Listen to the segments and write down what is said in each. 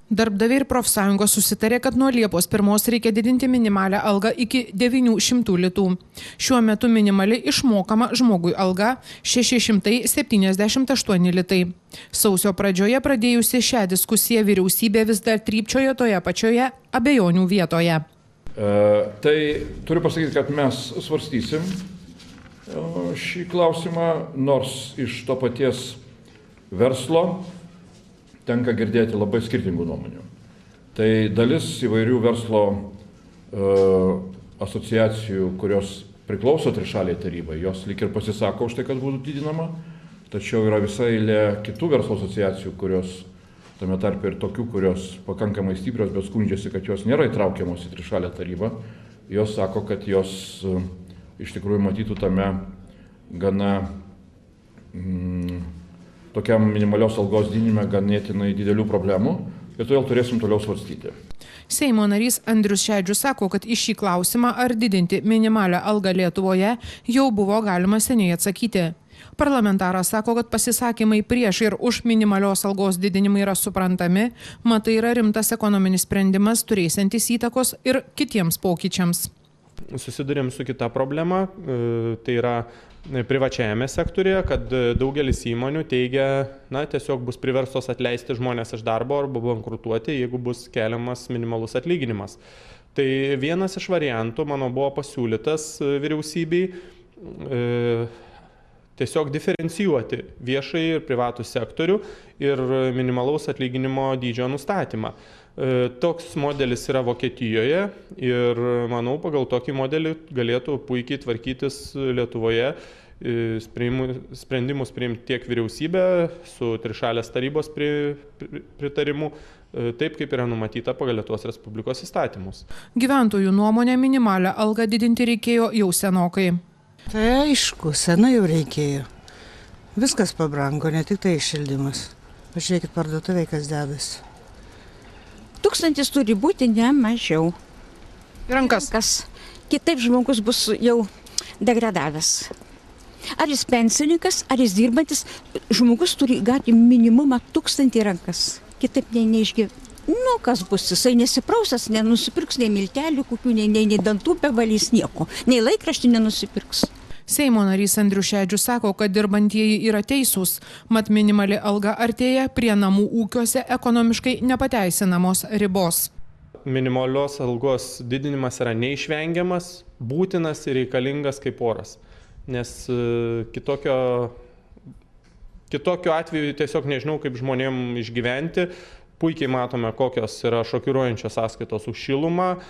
Darbdaviai ir profsąjungos susitarė, kad nuo Liepos 1 reikia didinti minimalią algą iki 900 litų. Šiuo metu minimaliai išmokama žmogui alga 678 litai. Sausio pradžioje pradėjusi šią diskusiją vyriausybė vis dar trypčioja toje pačioje abejonių vietoje. Tai turiu pasakyti, kad mes svarstysim šį klausimą, nors iš to paties verslo tenka girdėti labai skirtingų nuomonių. Tai dalis įvairių verslo asociacijų, kurios priklauso trišaliai tarybai, jos lyg ir pasisako už tai, kad būtų didinama, tačiau yra visa eilė kitų verslo asociacijų, kurios, tame tarpe ir tokių, kurios pakankamai stiprios, bet skundžiasi, kad jos nėra įtraukiamos į trišalę tarybą. Jos sako, kad jos iš tikrųjų matytų tame gana tokiam minimalios algos didinime ganėtinai didelių problemų ir todėl turėsim toliau svarstyti. Seimo narys Andrius Šedžius sako, kad į šį klausimą, ar didinti minimalią algą Lietuvoje, jau buvo galima seniai atsakyti. Parlamentaras sako, kad pasisakymai prieš ir už minimalios algos didinimą yra suprantami, mat tai yra rimtas ekonominis sprendimas, turėsiantis įtakos ir kitiems pokyčiams. Susidurėm su kita problema, tai yra privačiajame sektorėje, kad daugelis įmonių teigia, tiesiog bus priverstos atleisti žmonės iš darbo arba bankrutuoti, jeigu bus keliamas minimalus atlyginimas. Tai vienas iš variantų mano buvo pasiūlytas vyriausybei tiesiog diferencijuoti viešai ir privatų sektorių ir minimalaus atlyginimo dydžio nustatymą. Toks modelis yra Vokietijoje ir manau, pagal tokį modelį galėtų puikiai tvarkytis Lietuvoje, sprendimus priimti tiek vyriausybė su trišalės tarybos pritarimu, taip kaip yra numatyta pagal Lietuvos Respublikos įstatymus. Gyventojų nuomonė minimalią algą didinti reikėjo jau senokai. Tai aišku, senai jau reikėjo. Viskas pabrango, ne tik tai šildymas. Pažiūrėkit parduotuvėje, kas dedasi. 1000 turi būti ne mažiau. Rankas. Kitaip žmogus bus jau degradavęs. Ar jis pensininkas, ar jis dirbantis, žmogus turi gauti minimumą 1000 rankas. Kitaip neišgyvena. Kas bus, jisai nesiprausas, nenusipirks nei miltelių, kokių, nei dantų bevalys nieko, nei laikraštį nenusipirks. Seimo narys Andrius Šedžius sako, kad dirbantieji yra teisūs, mat minimali alga artėja prie namų ūkiuose ekonomiškai nepateisinamos ribos. Minimalios algos didinimas yra neišvengiamas, būtinas ir reikalingas kaip oras, nes kitokio atveju tiesiog nežinau, kaip žmonėm išgyventi. Puikiai matome, kokios yra šokiruojančios sąskaitos už šilumą,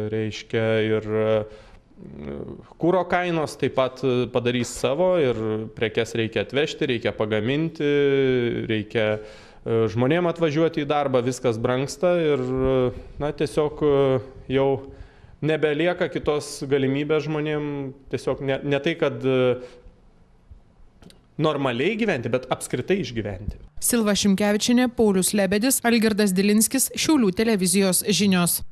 reiškia ir kuro kainos taip pat padarys savo ir prekes reikia atvežti, reikia pagaminti, reikia žmonėm atvažiuoti į darbą, viskas brangsta ir tiesiog jau nebelieka kitos galimybės žmonėm tiesiog ne tai, kad normaliai gyventi, bet apskritai išgyventi. Silva Šimkevičienė, Paulius Lebedis, Algirdas Dilinskis, Šiaulių televizijos žinios.